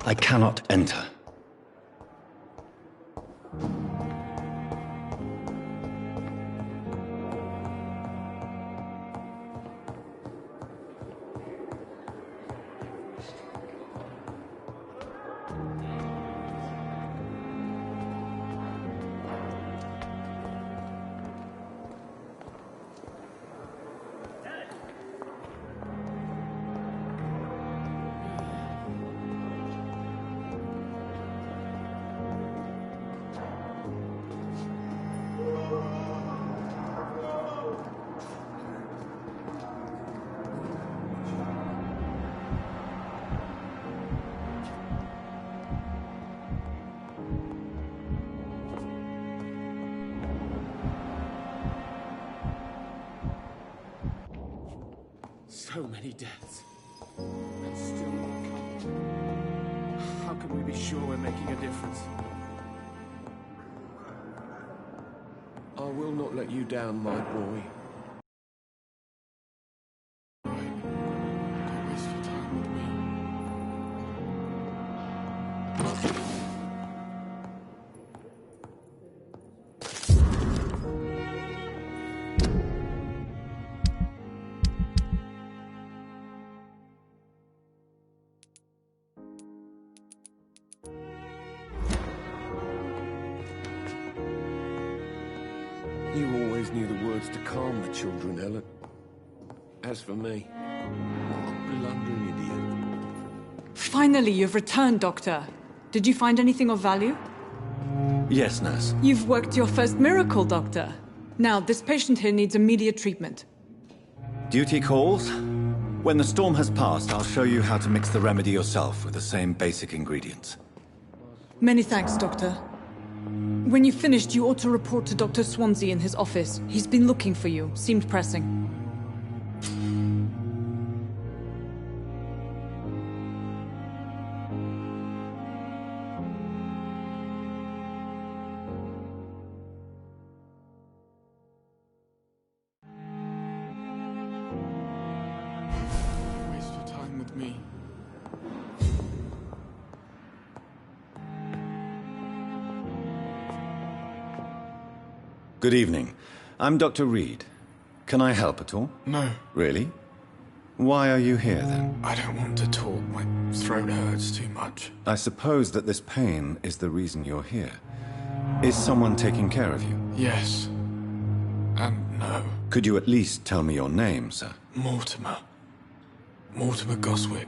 I cannot enter. So many deaths, and still more coming. How can we be sure we're making a difference? I will not let you down, my boy. Right. Don't waste your time with me. You always knew the words to calm the children, Ellen. As for me, what a blundering idiot. Finally, you've returned, Doctor. Did you find anything of value? Yes, nurse. You've worked your first miracle, Doctor. Now, this patient here needs immediate treatment. Duty calls. When the storm has passed, I'll show you how to mix the remedy yourself with the same basic ingredients. Many thanks, Doctor. When you've finished, you ought to report to Dr. Swansea in his office. He's been looking for you. Seemed pressing. Waste your time with me. Good evening. I'm Dr. Reed. Can I help at all? No, Really? Why are you here, then? I don't want to talk. My throat hurts too much. I suppose that this pain is the reason you're here. Is someone taking care of you? Yes. And no. Could you at least tell me your name, sir? Mortimer. Mortimer Goswick.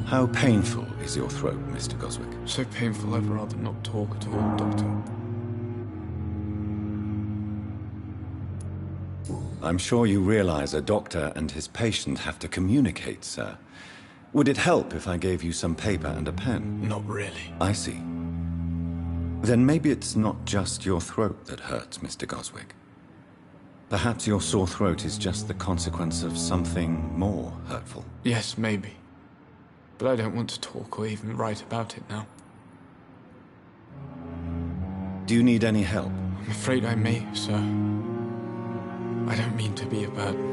How painful is your throat, Mr. Goswick? So painful I'd rather not talk at all, Doctor. I'm sure you realize a doctor and his patient have to communicate, sir. Would it help if I gave you some paper and a pen? Not really. I see. Then maybe it's not just your throat that hurts, Mr. Goswick. Perhaps your sore throat is just the consequence of something more hurtful. Yes, maybe. But I don't want to talk or even write about it now. Do you need any help? I'm afraid I may, sir. I don't mean to be a burden.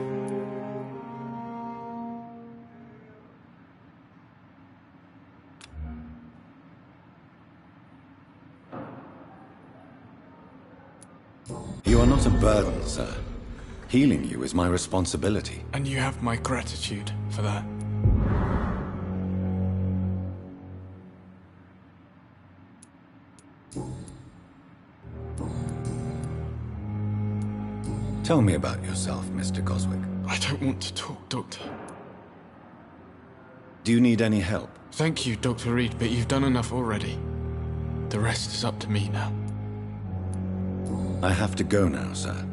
You are not a burden, sir. Healing you is my responsibility. And you have my gratitude for that. Tell me about yourself, Mr. Goswick. I don't want to talk, Doctor. Do you need any help? Thank you, Dr. Reed, but you've done enough already. The rest is up to me now. I have to go now, sir.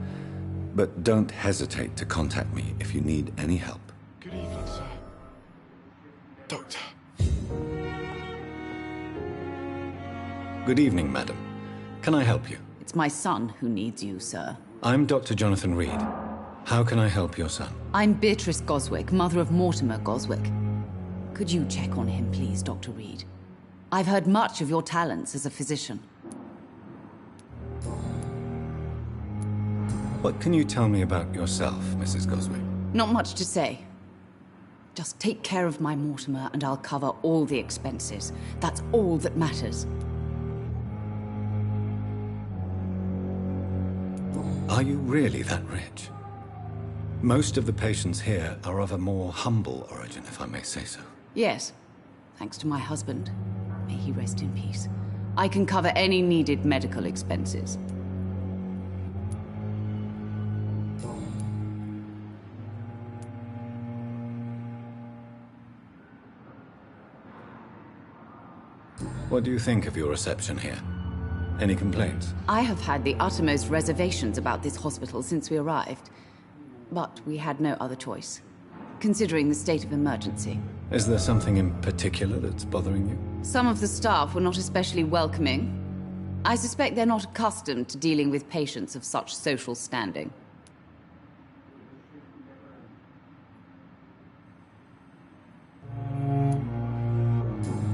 But don't hesitate to contact me if you need any help. Good evening, sir. Doctor. Good evening, madam. Can I help you? It's my son who needs you, sir. I'm Dr. Jonathan Reed. How can I help your son? I'm Beatrice Goswick, mother of Mortimer Goswick. Could you check on him, please, Dr. Reed? I've heard much of your talents as a physician. What can you tell me about yourself, Mrs. Goswick? Not much to say. Just take care of my Mortimer and I'll cover all the expenses. That's all that matters. Are you really that rich? Most of the patients here are of a more humble origin, if I may say so. Yes, thanks to my husband. May he rest in peace. I can cover any needed medical expenses. What do you think of your reception here? Any complaints? I have had the uttermost reservations about this hospital since we arrived. But we had no other choice, considering the state of emergency. Is there something in particular that's bothering you? Some of the staff were not especially welcoming. I suspect they're not accustomed to dealing with patients of such social standing.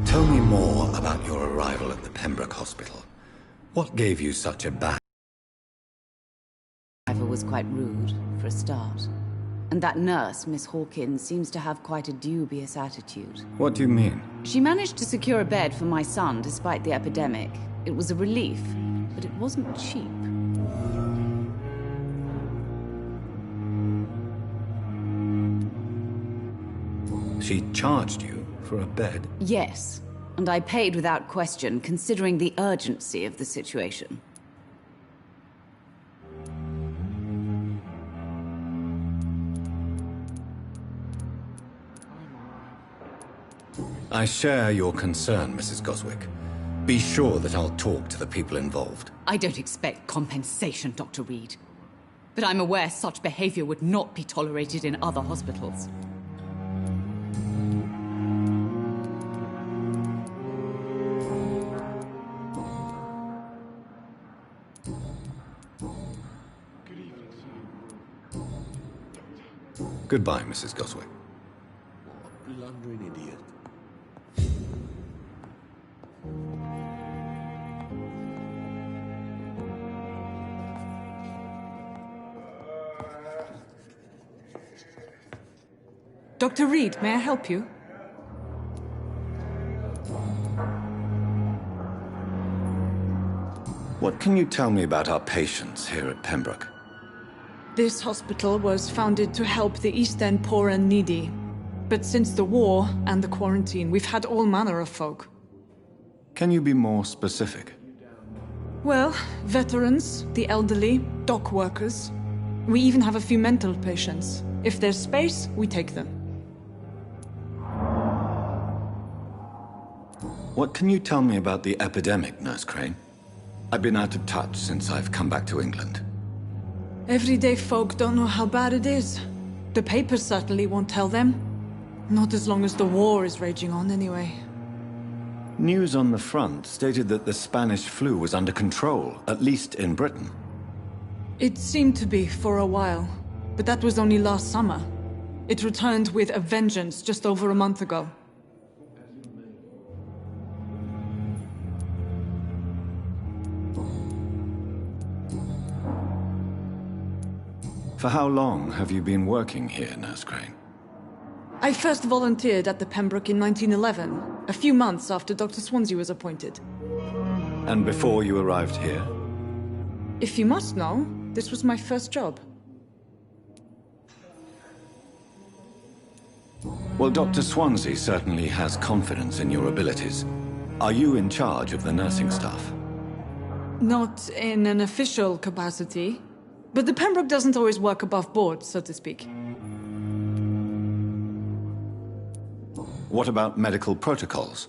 Tell me more about your arrival at the Pembroke Hospital. What gave you such a bad... The driver was quite rude, for a start. And that nurse, Miss Hawkins, seems to have quite a dubious attitude. What do you mean? She managed to secure a bed for my son despite the epidemic. It was a relief, but it wasn't cheap. She charged you for a bed? Yes, and I paid without question, considering the urgency of the situation. I share your concern, Mrs. Goswick. Be sure that I'll talk to the people involved. I don't expect compensation, Dr. Reed. But I'm aware such behavior would not be tolerated in other hospitals. Goodbye, Mrs. Goswick. What a blundering idiot. Dr. Reed, may I help you? What can you tell me about our patients here at Pembroke? This hospital was founded to help the East End poor and needy. But since the war and the quarantine, we've had all manner of folk. Can you be more specific? Well, veterans, the elderly, dock workers. We even have a few mental patients. If there's space, we take them. What can you tell me about the epidemic, Nurse Crane? I've been out of touch since I've come back to England. Everyday folk don't know how bad it is. The papers certainly won't tell them. Not as long as the war is raging on, anyway. News on the front stated that the Spanish flu was under control, at least in Britain. It seemed to be for a while, but that was only last summer. It returned with a vengeance just over a month ago. For how long have you been working here, Nurse Crane? I first volunteered at the Pembroke in 1911, a few months after Dr. Swansea was appointed. And before you arrived here? If you must know, this was my first job. Well, Dr. Swansea certainly has confidence in your abilities. Are you in charge of the nursing staff? Not in an official capacity, but the Pembroke doesn't always work above board, so to speak. What about medical protocols?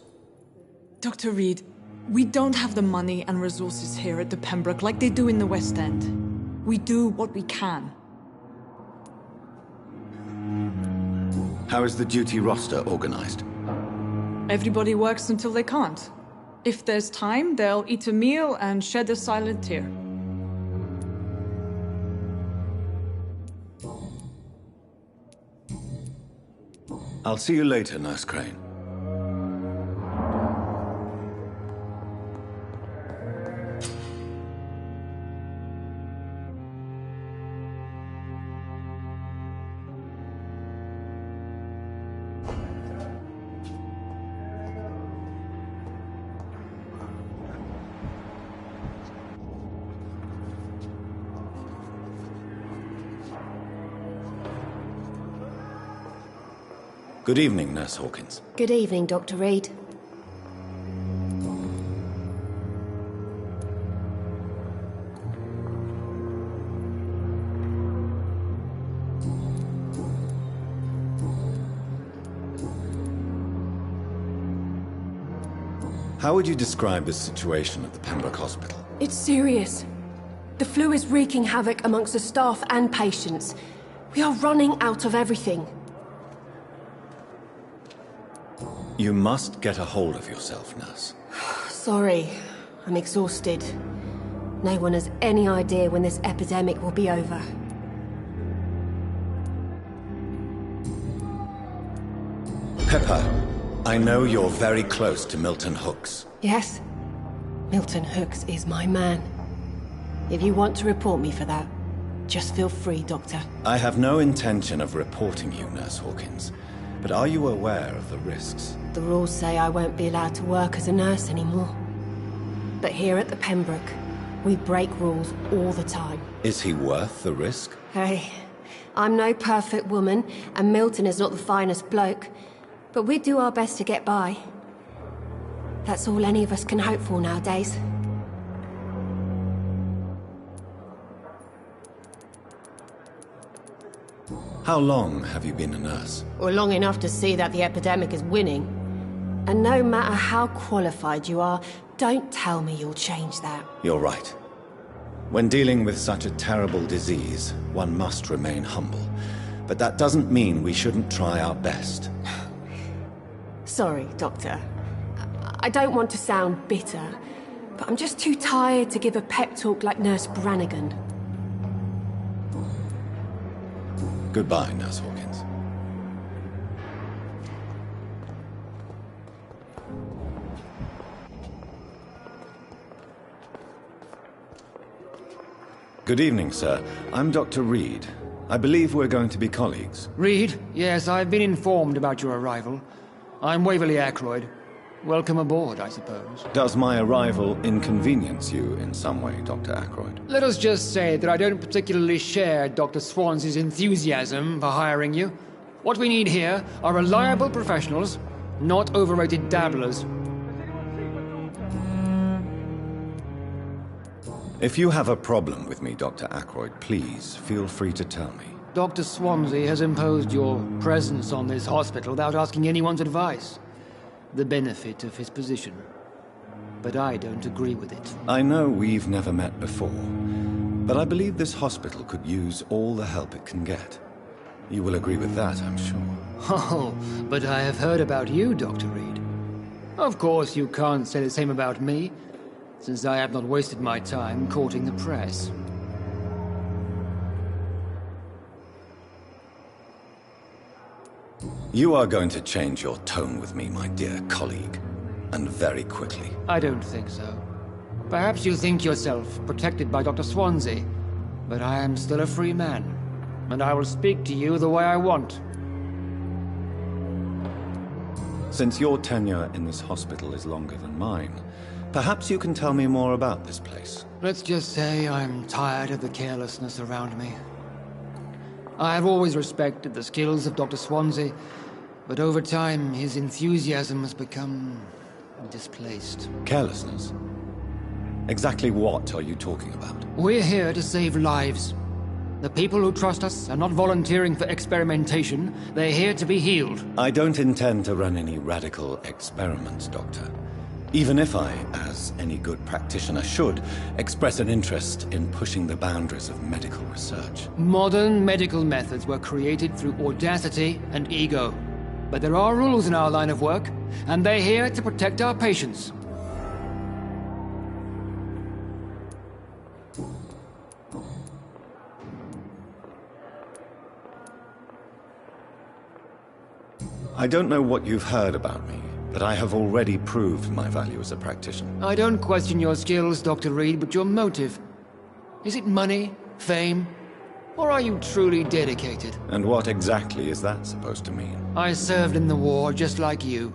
Dr. Reed, we don't have the money and resources here at the Pembroke like they do in the West End. We do what we can. How is the duty roster organized? Everybody works until they can't. If there's time, they'll eat a meal and shed a silent tear. I'll see you later, Nurse Crane. Good evening, Nurse Hawkins. Good evening, Dr. Reed. How would you describe the situation at the Pembroke Hospital? It's serious. The flu is wreaking havoc amongst the staff and patients. We are running out of everything. You must get a hold of yourself, Nurse. Sorry, I'm exhausted. No one has any idea when this epidemic will be over. Pepper, I know you're very close to Milton Hooks. Yes? Milton Hooks is my man. If you want to report me for that, just feel free, Doctor. I have no intention of reporting you, Nurse Hawkins. But are you aware of the risks? The rules say I won't be allowed to work as a nurse anymore. But here at the Pembroke, we break rules all the time. Is he worth the risk? Hey, I'm no perfect woman, and Milton is not the finest bloke. But we do our best to get by. That's all any of us can hope for nowadays. How long have you been a nurse? Or long enough to see that the epidemic is winning. And no matter how qualified you are, don't tell me you'll change that. You're right. When dealing with such a terrible disease, one must remain humble. But that doesn't mean we shouldn't try our best. Sorry, Doctor. I don't want to sound bitter, but I'm just too tired to give a pep talk like Nurse Brannigan. Goodbye, Nurse Hawkins. Good evening, sir. I'm Dr. Reed. I believe we're going to be colleagues. Reed? Yes, I've been informed about your arrival. I'm Waverly Ackroyd. Welcome aboard, I suppose. Does my arrival inconvenience you in some way, Dr. Ackroyd? Let us just say that I don't particularly share Dr. Swansea's enthusiasm for hiring you. What we need here are reliable professionals, not overrated dabblers. If you have a problem with me, Dr. Ackroyd, please feel free to tell me. Dr. Swansea has imposed your presence on this hospital without asking anyone's advice. The benefit of his position. But I don't agree with it. I know we've never met before, but I believe this hospital could use all the help it can get. You will agree with that, I'm sure. Oh, but I have heard about you, Dr. Reed. Of course, you can't say the same about me, since I have not wasted my time courting the press. You are going to change your tone with me, my dear colleague, and very quickly. I don't think so. Perhaps you think yourself protected by Dr. Swansea, but I am still a free man, and I will speak to you the way I want. Since your tenure in this hospital is longer than mine, perhaps you can tell me more about this place. Let's just say I'm tired of the carelessness around me. I have always respected the skills of Dr. Swansea, but over time his enthusiasm has become displaced. Carelessness? Exactly what are you talking about? We're here to save lives. The people who trust us are not volunteering for experimentation. They're here to be healed. I don't intend to run any radical experiments, Doctor. Even if I, as any good practitioner should, express an interest in pushing the boundaries of medical research. Modern medical methods were created through audacity and ego. But there are rules in our line of work, and they're here to protect our patients. I don't know what you've heard about me, but I have already proved my value as a practitioner. I don't question your skills, Dr. Reed, but your motive. Is it money, fame, or are you truly dedicated? And what exactly is that supposed to mean? I served in the war just like you.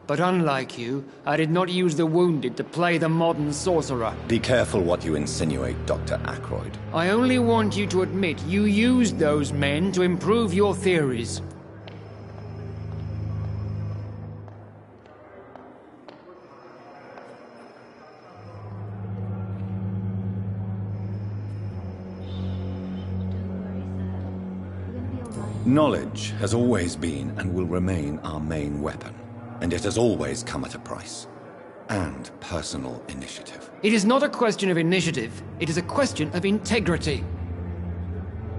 But unlike you, I did not use the wounded to play the modern sorcerer. Be careful what you insinuate, Dr. Ackroyd. I only want you to admit you used those men to improve your theories. Knowledge has always been and will remain our main weapon, and it has always come at a price. And personal initiative. It is not a question of initiative, it is a question of integrity.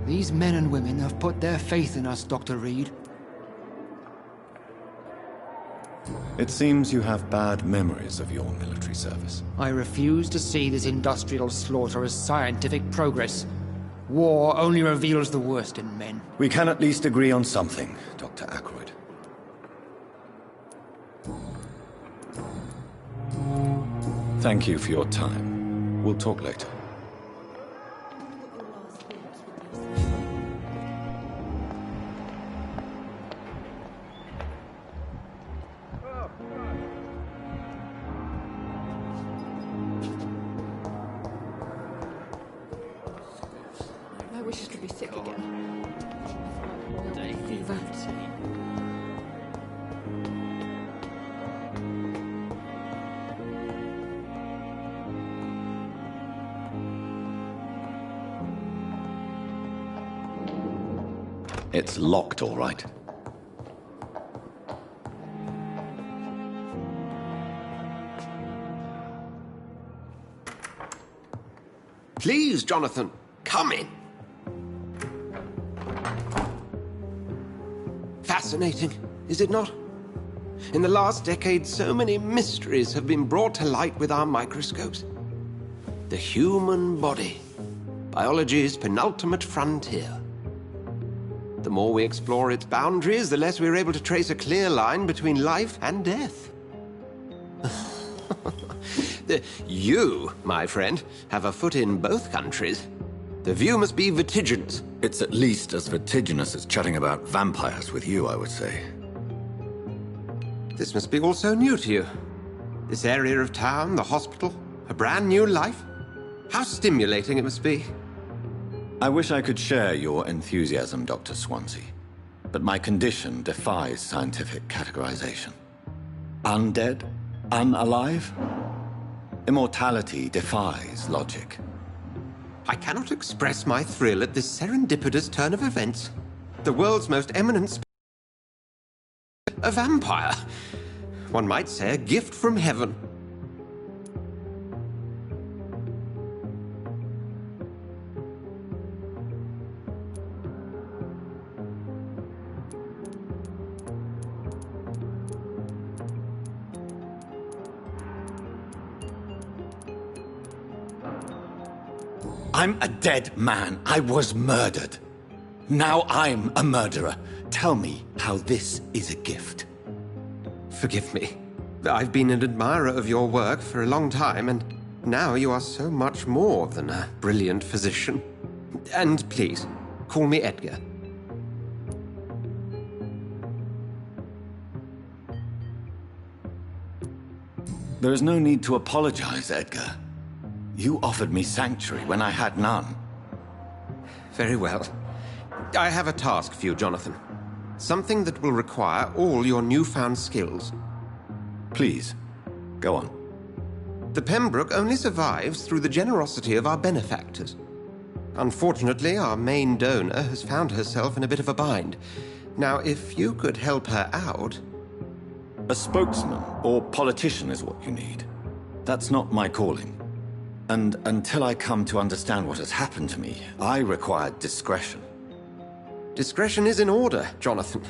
These men and women have put their faith in us, Dr. Reed. It seems you have bad memories of your military service. I refuse to see this industrial slaughter as scientific progress. War only reveals the worst in men. We can at least agree on something, Dr. Ackroyd. Thank you for your time. We'll talk later. I wish to be sick again. Fever. It's locked, all right. Please, Jonathan, come in. Fascinating, is it not? In the last decade, so many mysteries have been brought to light with our microscopes. The human body, biology's penultimate frontier. The more we explore its boundaries, the less we're able to trace a clear line between life and death. You, my friend, have a foot in both countries. The view must be vertiginous. It's at least as vertiginous as chatting about vampires with you, I would say. This must be all so new to you. This area of town, the hospital, a brand new life. How stimulating it must be. I wish I could share your enthusiasm, Dr. Swansea, but my condition defies scientific categorization. Undead? Unalive? Immortality defies logic. I cannot express my thrill at this serendipitous turn of events. The world's most eminent a vampire. One might say a gift from heaven. I'm a dead man. I was murdered. Now I'm a murderer. Tell me how this is a gift. Forgive me. I've been an admirer of your work for a long time, and now you are so much more than a brilliant physician. And please, call me Edgar. There is no need to apologize, Edgar. You offered me sanctuary when I had none. Very well. I have a task for you, Jonathan. Something that will require all your newfound skills. Please, go on. The Pembroke only survives through the generosity of our benefactors. Unfortunately, our main donor has found herself in a bit of a bind. Now, if you could help her out... A spokesman or politician is what you need. That's not my calling. And until I come to understand what has happened to me, I require discretion. Discretion is in order, Jonathan.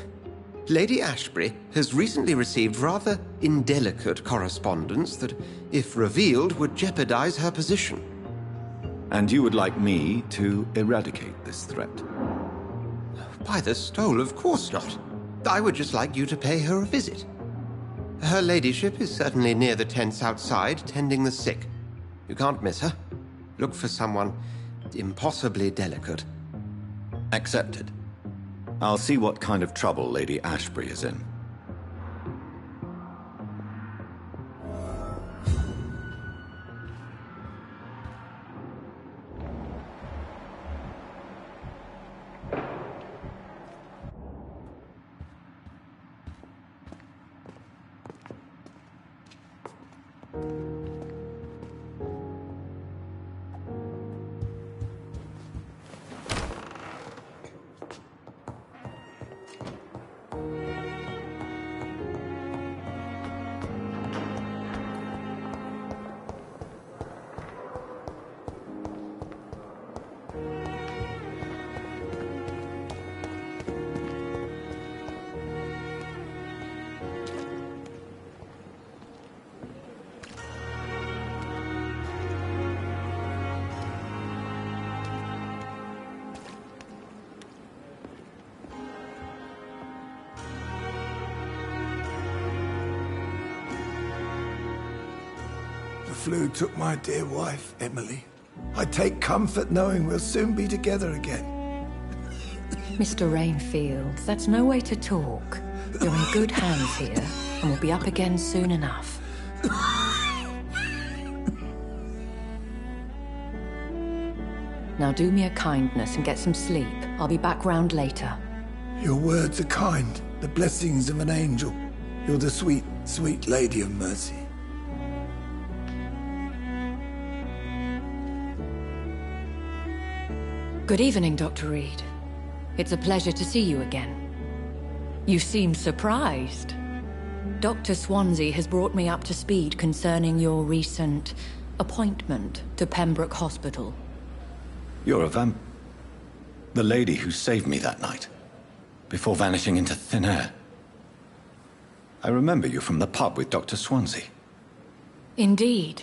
Lady Ashbury has recently received rather indelicate correspondence that, if revealed, would jeopardize her position. And you would like me to eradicate this threat? By the stole, of course not. I would just like you to pay her a visit. Her ladyship is certainly near the tents outside, tending the sick. You can't miss her. Look for someone impossibly delicate. Accepted. I'll see what kind of trouble Lady Ashbury is in. The flu took my dear wife, Emily. I take comfort knowing we'll soon be together again. Mr. Rainfield, that's no way to talk. You're in good hands here, and we'll be up again soon enough. Now do me a kindness and get some sleep. I'll be back round later. Your words are kind, the blessings of an angel. You're the sweet, sweet Lady of Mercy. Good evening, Dr. Reed. It's a pleasure to see you again. You seem surprised. Dr. Swansea has brought me up to speed concerning your recent appointment to Pembroke Hospital. You're a the lady who saved me that night, before vanishing into thin air. I remember you from the pub with Dr. Swansea. Indeed.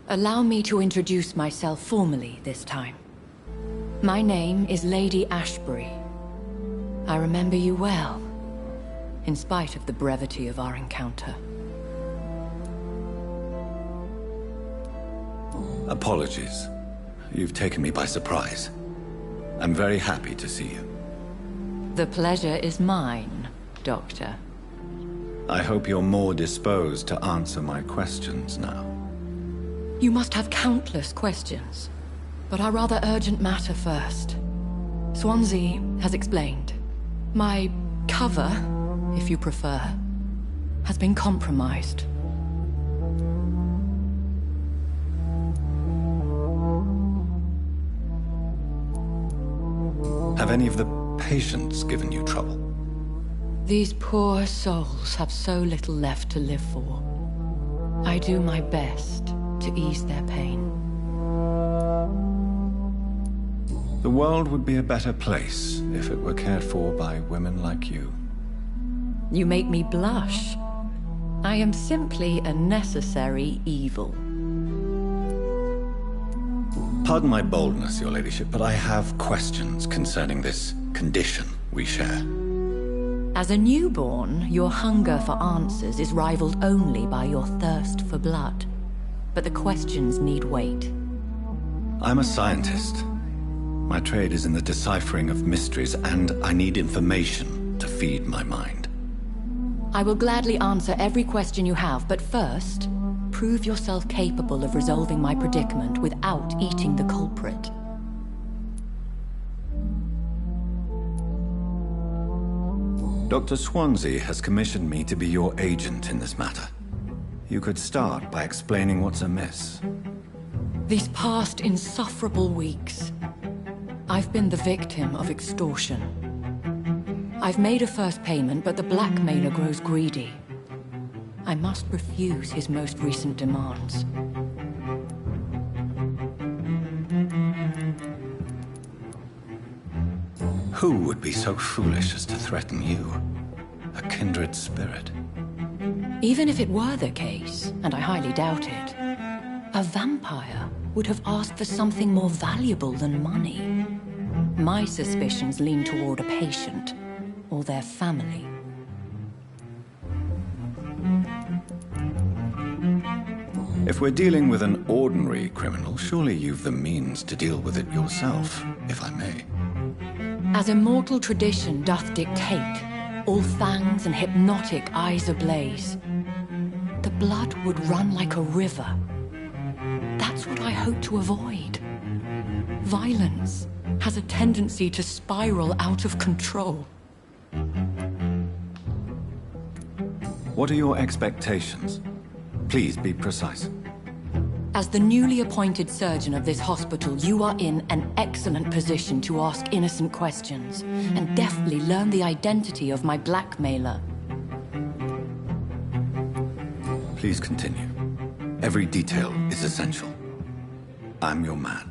Allow me to introduce myself formally this time. My name is Lady Ashbury. I remember you well, in spite of the brevity of our encounter. Apologies. You've taken me by surprise. I'm very happy to see you. The pleasure is mine, Doctor. I hope you're more disposed to answer my questions now. You must have countless questions, but our rather urgent matter first. Swansea has explained. My cover, if you prefer, has been compromised. Have any of the patients given you trouble? These poor souls have so little left to live for. I do my best to ease their pain. The world would be a better place if it were cared for by women like you. You make me blush. I am simply a necessary evil. Pardon my boldness, Your Ladyship, but I have questions concerning this condition we share. As a newborn, your hunger for answers is rivaled only by your thirst for blood. But the questions need wait. I'm a scientist. My trade is in the deciphering of mysteries, and I need information to feed my mind. I will gladly answer every question you have, but first, prove yourself capable of resolving my predicament without eating the culprit. Dr. Swansea has commissioned me to be your agent in this matter. You could start by explaining what's amiss. These past insufferable weeks, I've been the victim of extortion. I've made a first payment, but the blackmailer grows greedy. I must refuse his most recent demands. Who would be so foolish as to threaten you? A kindred spirit. Even if it were the case, and I highly doubt it, a vampire would have asked for something more valuable than money. My suspicions lean toward a patient. or their family. If we're dealing with an ordinary criminal, surely you've the means to deal with it yourself, if I may. As immortal tradition doth dictate, all fangs and hypnotic eyes ablaze, the blood would run like a river. That's what I hope to avoid. Violence has a tendency to spiral out of control. What are your expectations? Please be precise. As the newly appointed surgeon of this hospital, you are in an excellent position to ask innocent questions and deftly learn the identity of my blackmailer. Please continue. Every detail is essential. I'm your man.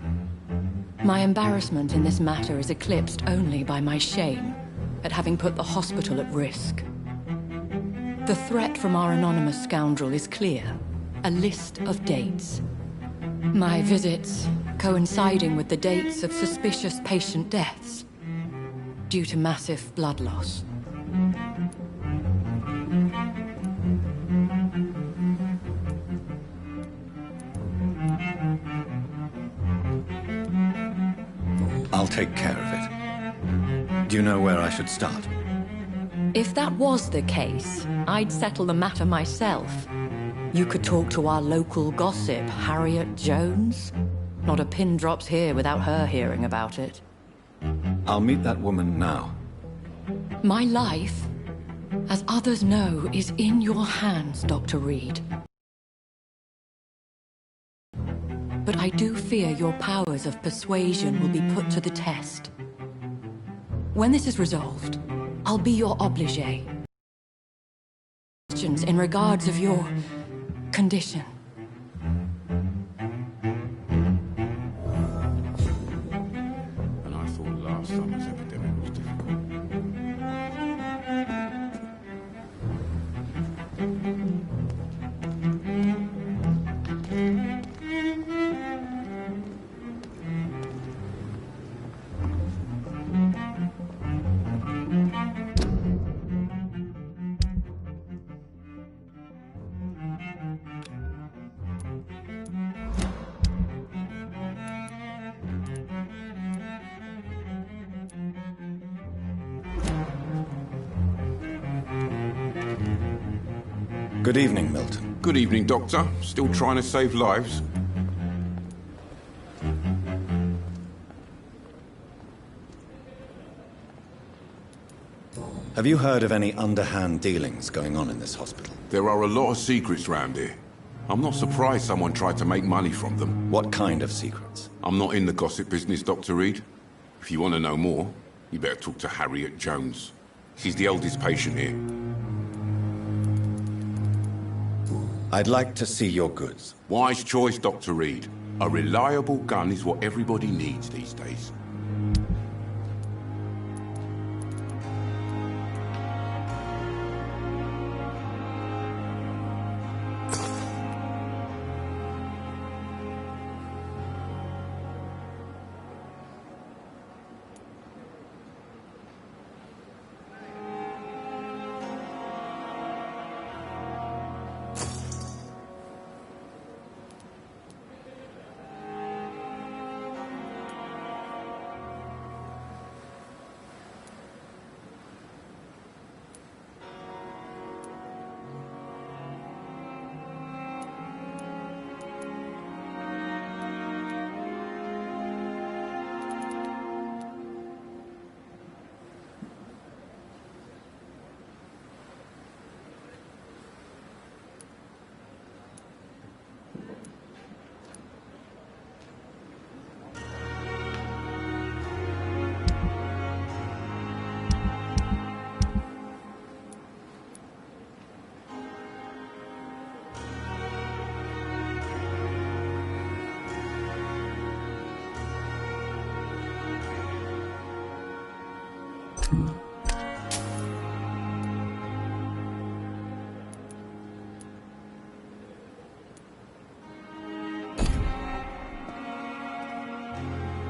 My embarrassment in this matter is eclipsed only by my shame at having put the hospital at risk. The threat from our anonymous scoundrel is clear. A list of dates. My visits coinciding with the dates of suspicious patient deaths due to massive blood loss. I'll take care of it. Do you know where I should start? If that was the case, I'd settle the matter myself. You could talk to our local gossip, Harriet Jones. Not a pin drops here without her hearing about it. I'll meet that woman now. My life, as others know, is in your hands, Dr. Reed. But I do fear your powers of persuasion will be put to the test. When this is resolved, I'll be your obligé. Questions in regards of your condition. And I thought last summer's epidemic was difficult. Good evening, Milton. Good evening, Doctor. Still trying to save lives? Have you heard of any underhand dealings going on in this hospital? There are a lot of secrets round here. I'm not surprised someone tried to make money from them. What kind of secrets? I'm not in the gossip business, Dr. Reed. If you want to know more, you better talk to Harriet Jones. She's the oldest patient here. I'd like to see your goods. Wise choice, Dr. Reed. A reliable gun is what everybody needs these days.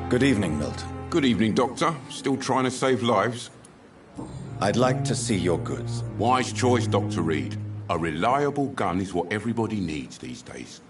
Good evening, Milton. Good evening, Doctor. Still trying to save lives? I'd like to see your goods. Wise choice, Dr. Reed. A reliable gun is what everybody needs these days.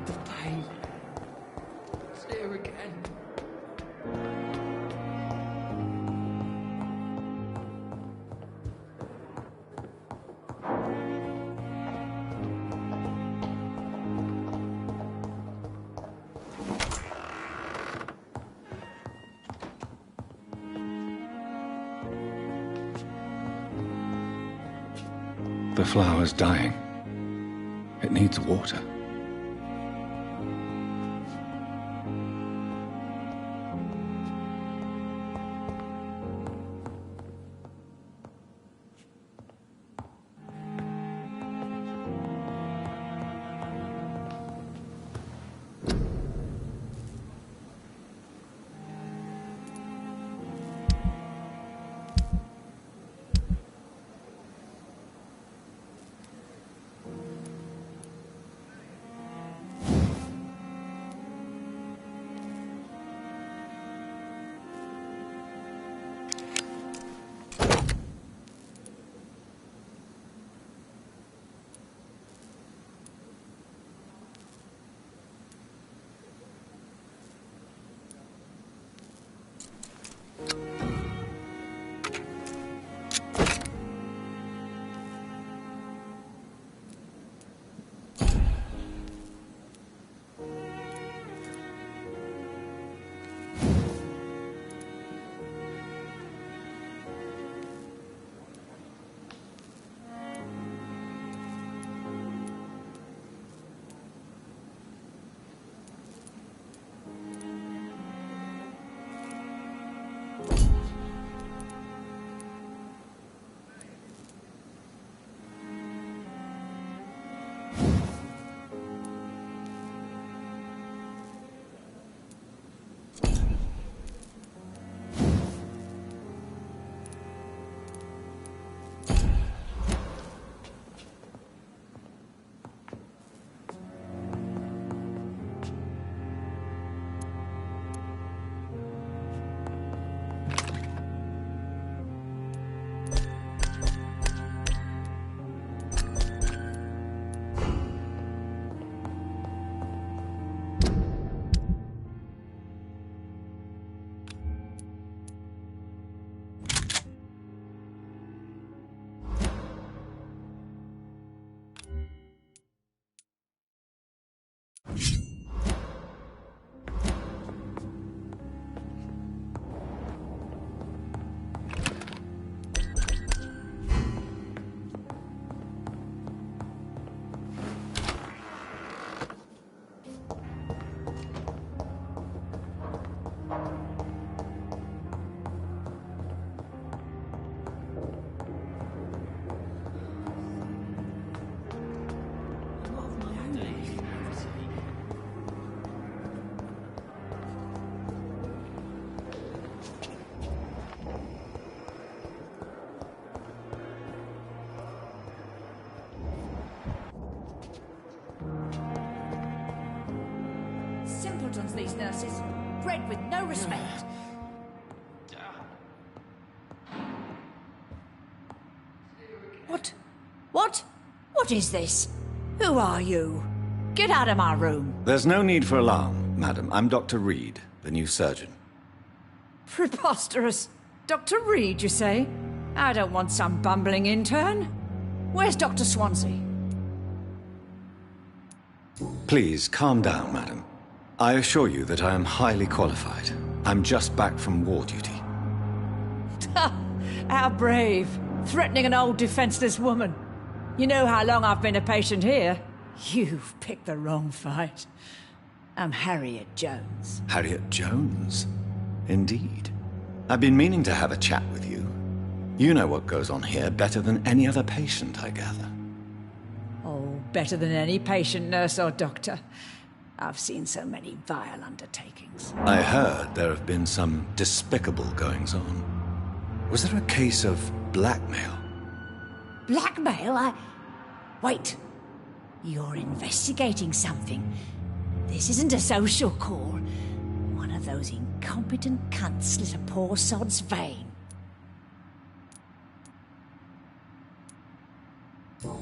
The pain. It's here again. The flower's dying. It needs water. Simpletons, these nurses. Bred with no respect. What? What? What is this? Who are you? Get out of my room. There's no need for alarm, madam. I'm Dr. Reed, the new surgeon. Preposterous. Dr. Reed, you say? I don't want some bumbling intern. Where's Dr. Swansea? Please, calm down, madam. I assure you that I am highly qualified. I'm just back from war duty. How brave. Threatening an old defenseless woman. You know how long I've been a patient here? You've picked the wrong fight. I'm Harriet Jones. Harriet Jones? Indeed. I've been meaning to have a chat with you. You know what goes on here better than any other patient, I gather. Oh, better than any patient, nurse or doctor. I've seen so many vile undertakings. I heard there have been some despicable goings-on. Was there a case of blackmail? Blackmail? Wait. You're investigating something. This isn't a social call. One of those incompetent cunts slit a poor sod's vein.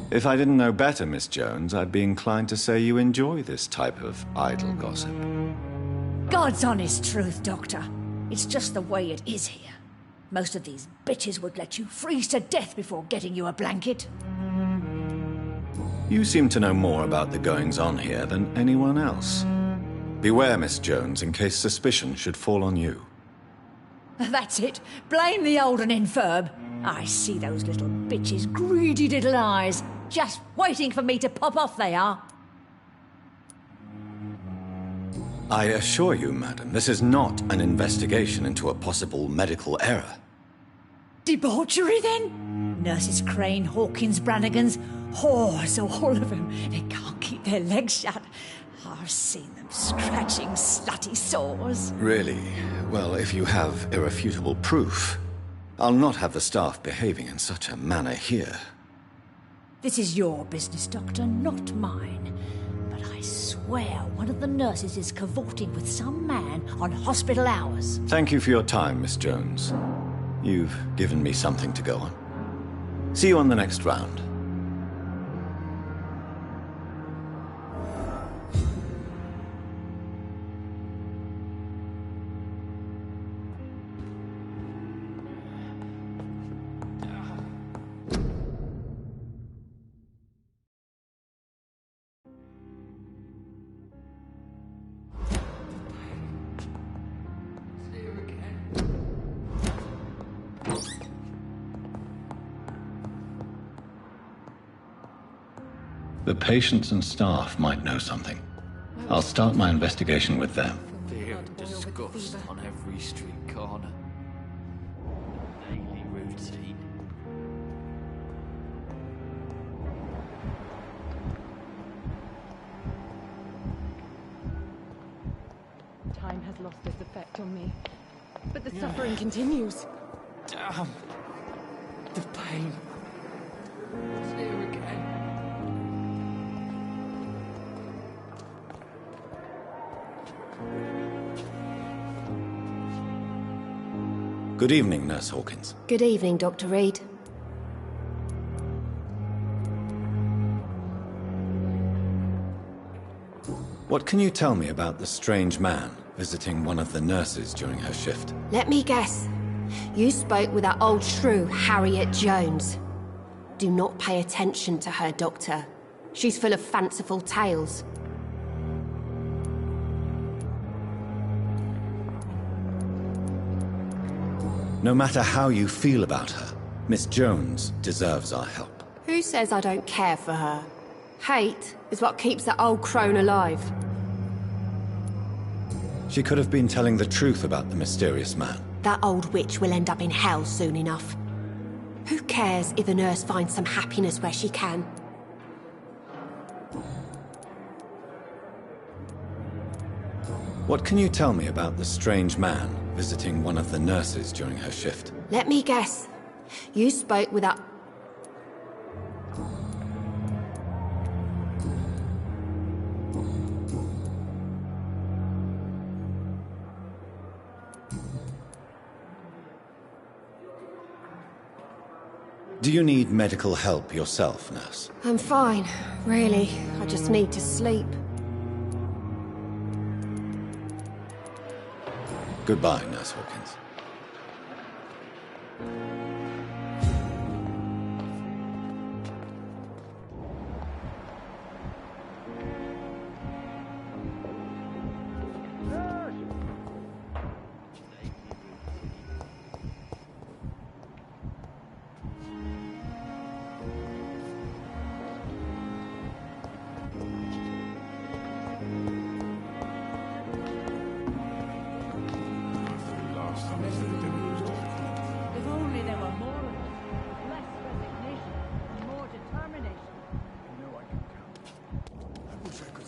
If I didn't know better, Miss Jones, I'd be inclined to say you enjoy this type of idle gossip. God's honest truth, Doctor. It's just the way it is here. Most of these bitches would let you freeze to death before getting you a blanket. You seem to know more about the goings-on here than anyone else. Beware, Miss Jones, in case suspicion should fall on you. That's it. Blame the old and infirm. I see those little bitches' greedy little eyes. Just waiting for me to pop off, they are. I assure you, madam, this is not an investigation into a possible medical error. Debauchery, then? Nurses Crane, Hawkins, Brannigans, whores, all of them. They can't keep their legs shut. I've seen them scratching slutty sores. Really? Well, if you have irrefutable proof, I'll not have the staff behaving in such a manner here. This is your business, Doctor, not mine. But I swear one of the nurses is cavorting with some man on hospital hours. Thank you for your time, Miss Jones. You've given me something to go on. See you on the next round. The patients and staff might know something. I'll start my investigation with them. Fear and disgust on every street corner. Daily routine. Time has lost its effect on me, but the suffering continues. Damn. The pain. It's here again. Good evening, Nurse Hawkins. Good evening, Dr. Reed. What can you tell me about the strange man visiting one of the nurses during her shift? Let me guess. You spoke with that old shrew, Harriet Jones. Do not pay attention to her, Doctor. She's full of fanciful tales. No matter how you feel about her, Miss Jones deserves our help. Who says I don't care for her? Hate is what keeps that old crone alive. She could have been telling the truth about the mysterious man. That old witch will end up in hell soon enough. Who cares if a nurse finds some happiness where she can? What can you tell me about the strange man visiting one of the nurses during her shift? Let me guess. You spoke with that... Do you need medical help yourself, nurse? I'm fine, really. I just need to sleep. Goodbye, Nurse Hawkins.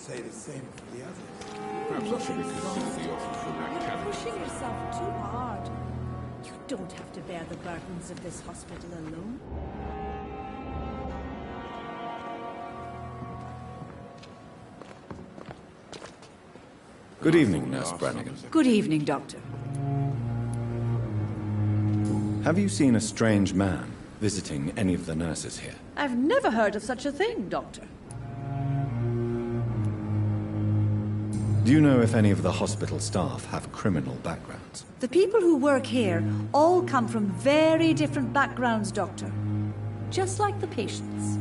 say the same for the others. Perhaps I should have considered the offer from that You're cabin. pushing yourself too hard. You don't have to bear the burdens of this hospital alone. Good evening, Nurse Brannigan. Good evening, Doctor. Have you seen a strange man visiting any of the nurses here? I've never heard of such a thing, Doctor. Do you know if any of the hospital staff have criminal backgrounds? The people who work here all come from very different backgrounds, Doctor. Just like the patients.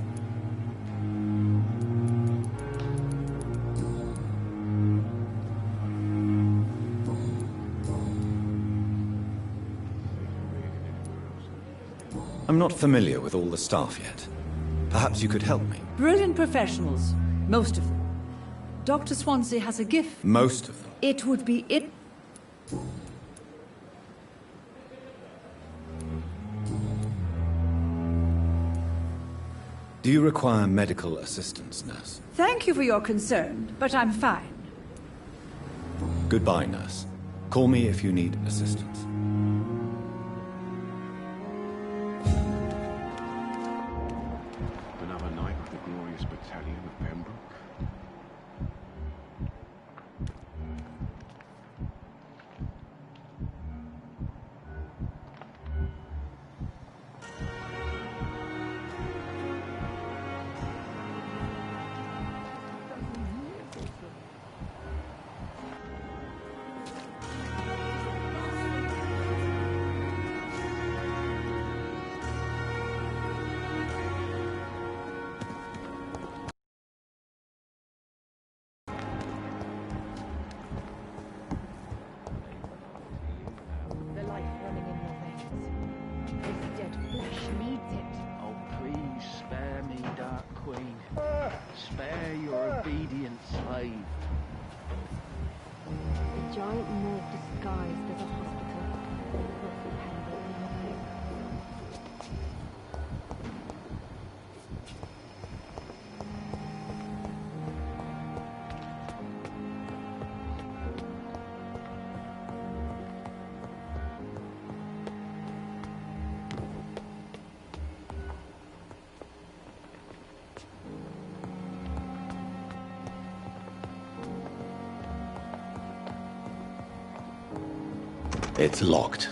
I'm not familiar with all the staff yet. Perhaps you could help me. Brilliant professionals. Most of them. Dr. Swansea has a gift. Most of them? It would be it. Do you require medical assistance, nurse? Thank you for your concern, but I'm fine. Goodbye, nurse. Call me if you need assistance. Another night with the glorious battalion of Pembroke. The life running in your veins. This dead flesh needs it. Oh, please spare me, Dark Queen. Spare your obedient slave. The giant morgue disguised as a hospital. It's locked.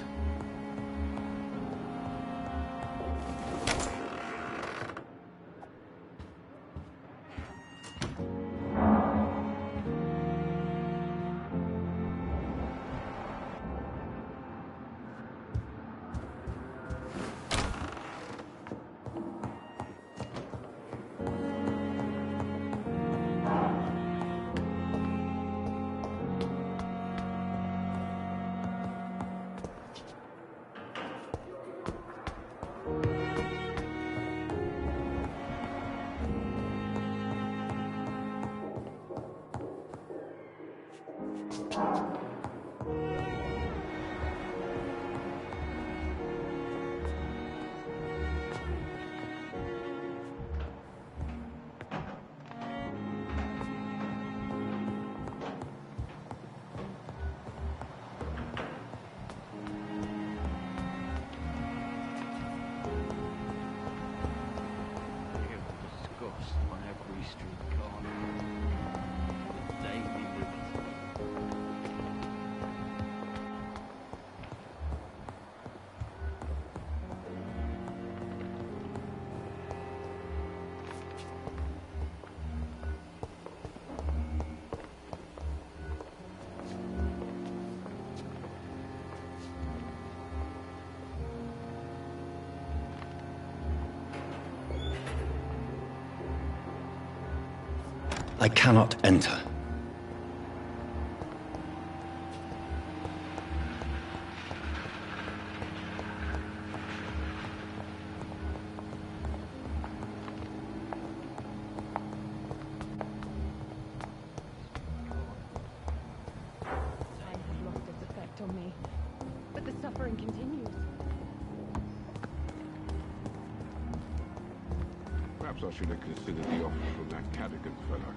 On every street corner. The daily living. I cannot enter. Time has lost its effect on me. But the suffering continues. Perhaps I should have considered the offer from that Cadogan fellow.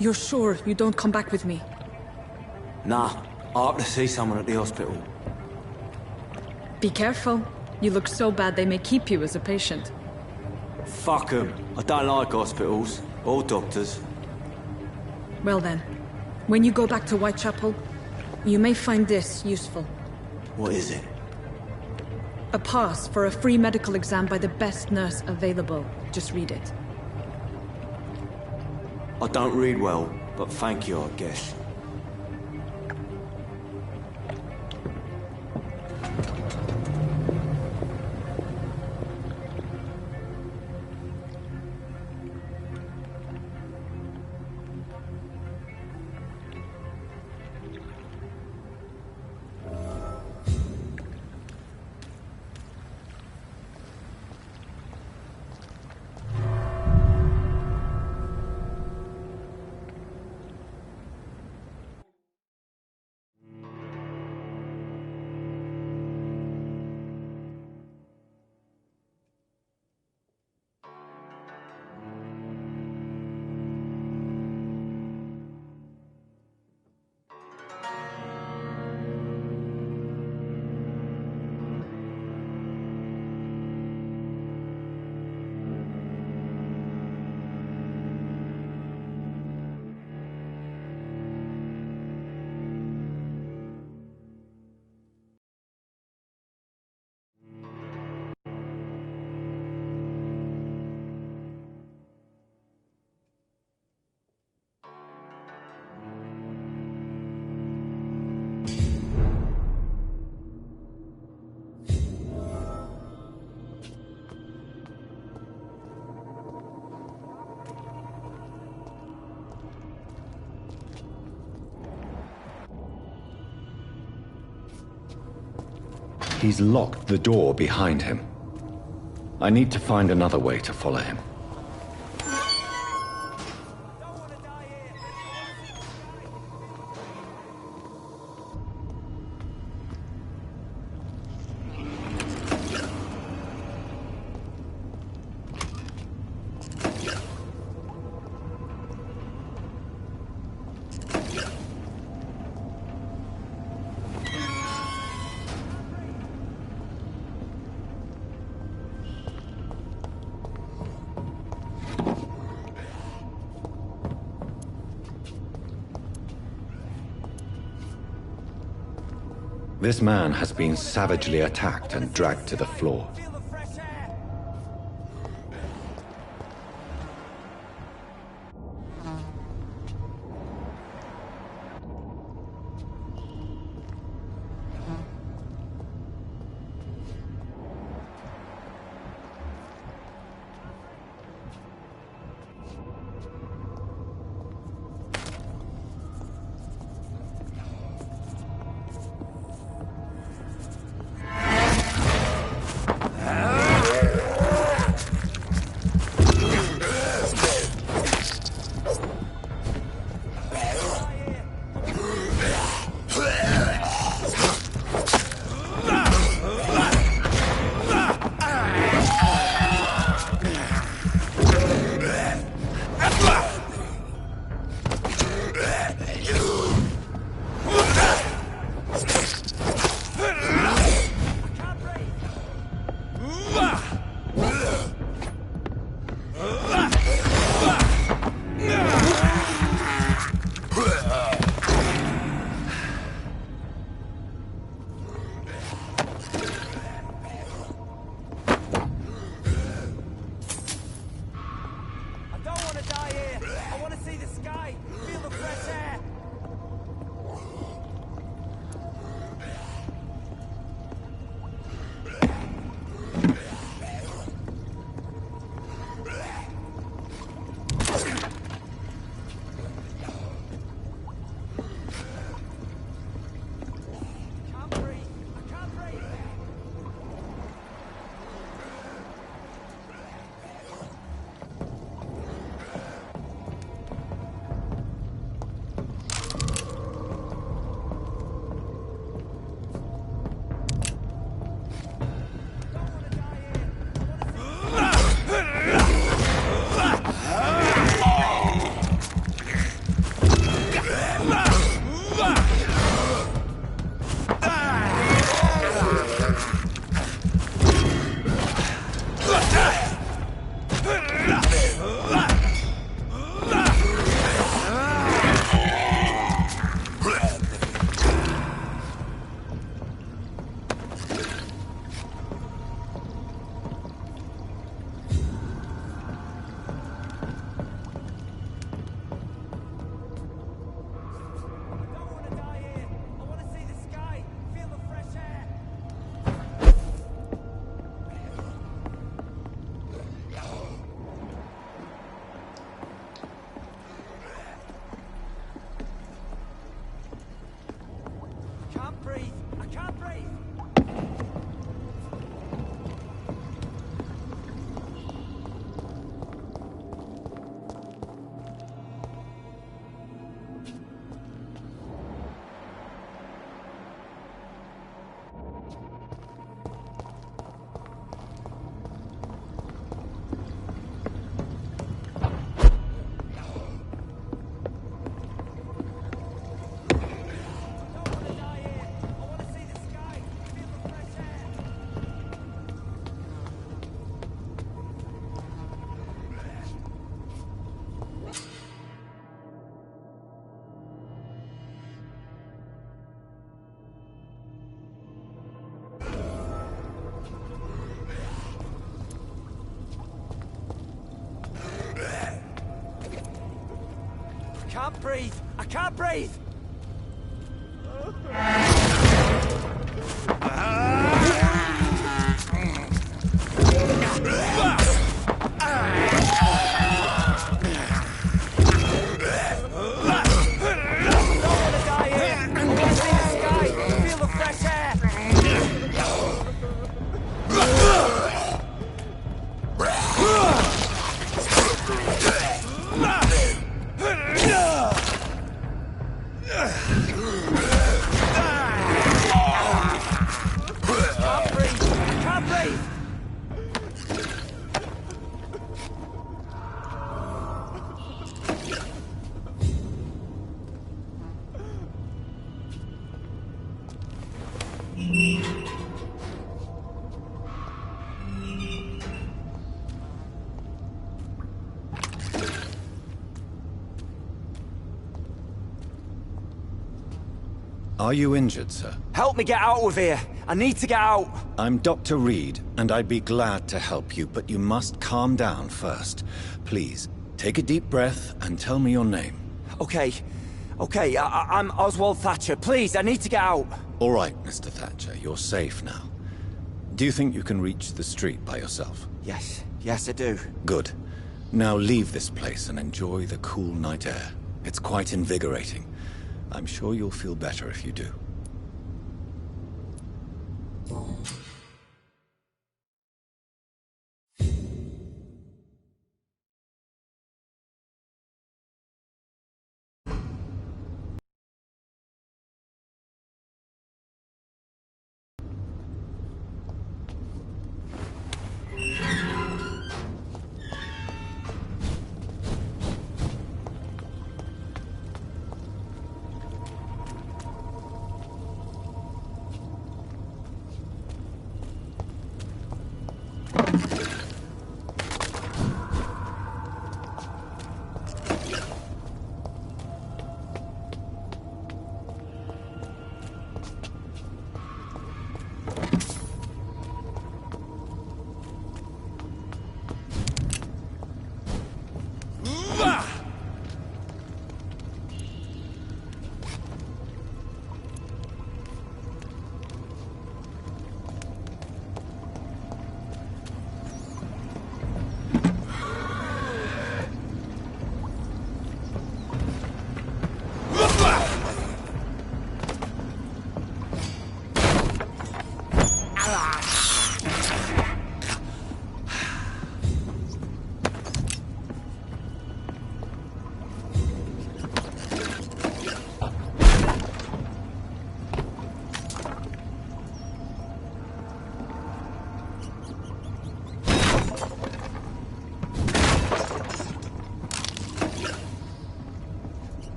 You're sure you don't come back with me? Nah, I have to see someone at the hospital. Be careful. You look so bad they may keep you as a patient. Fuck 'em. I don't like hospitals. Or doctors. Well then, when you go back to Whitechapel, you may find this useful. What is it? A pass for a free medical exam by the best nurse available. Just read it. I don't read well, but thank you, I guess. He's locked the door behind him. I need to find another way to follow him. This man has been savagely attacked and dragged to the floor. can't breathe! I can't breathe! Are you injured, sir? Help me get out of here! I need to get out! I'm Dr. Reed, and I'd be glad to help you, but you must calm down first. Please, take a deep breath and tell me your name. Okay. I'm Oswald Thatcher. Please, I need to get out! All right, Mr. Thatcher, you're safe now. Do you think you can reach the street by yourself? Yes, I do. Good. Now leave this place and enjoy the cool night air. It's quite invigorating. I'm sure you'll feel better if you do.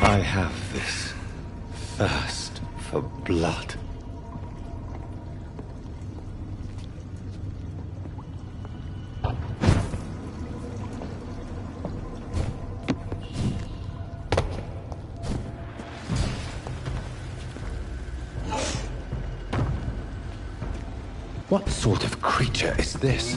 I have this thirst for blood. What sort of creature is this?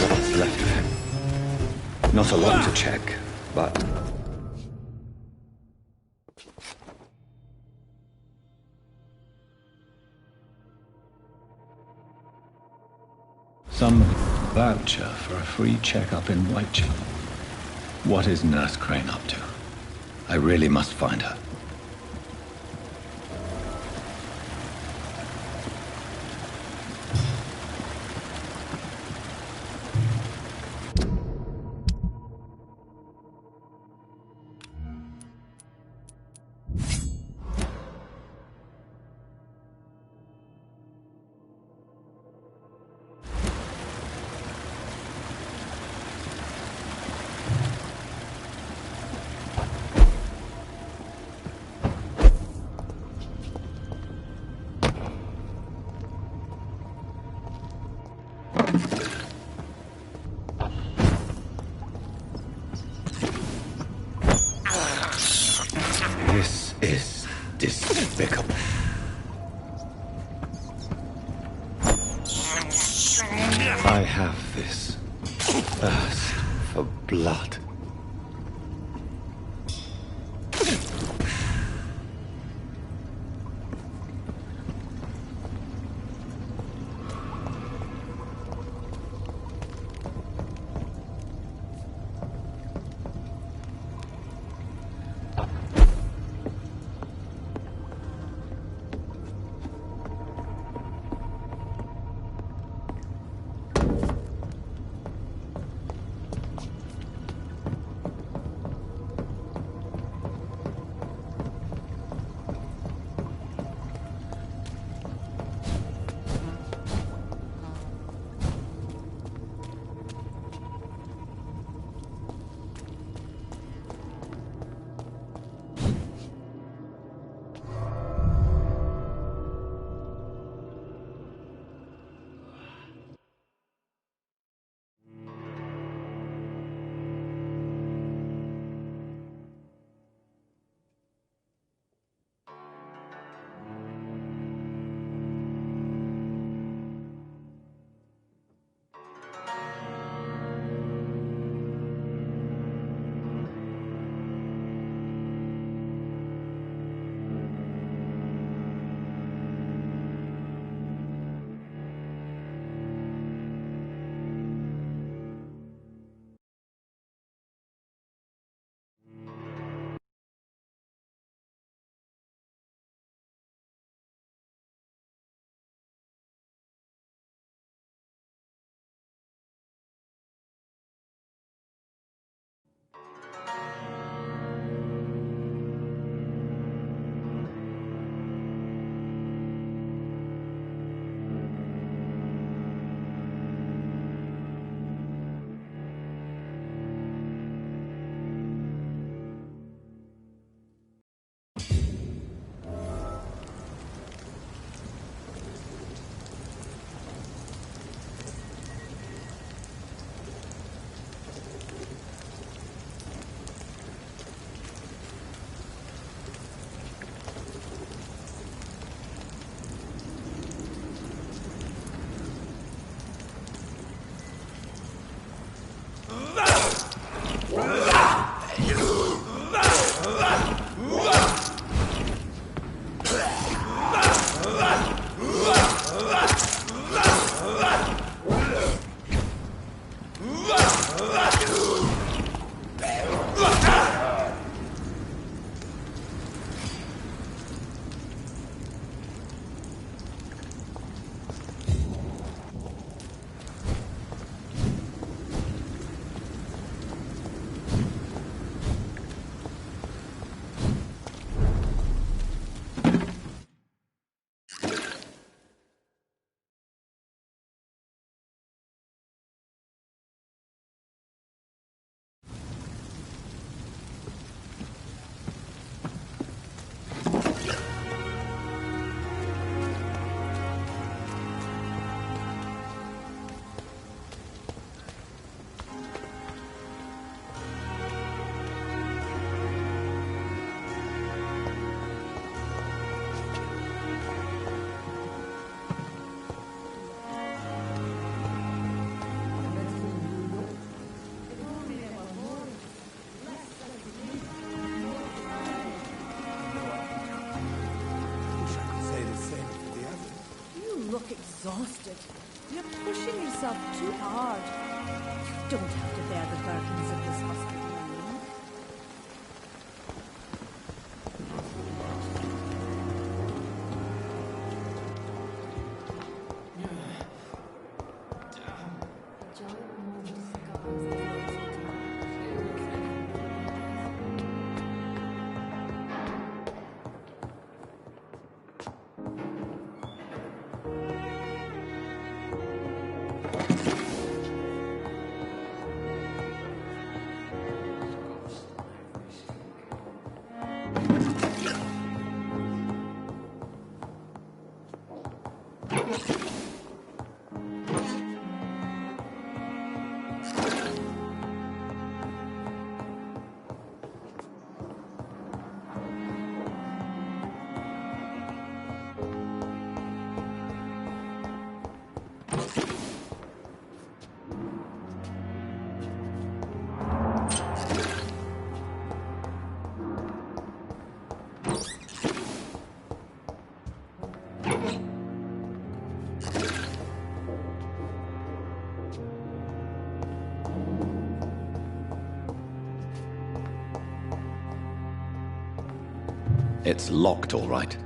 What's left of him? Not a lot to check, but... Some voucher for a free checkup in Whitechapel. What is Nurse Crane up to? I really must find her. This is despicable. I have this thirst for blood. exhausted. You're pushing yourself too hard. You don't have to bear the burdens of this hospital alone. It's locked, all right.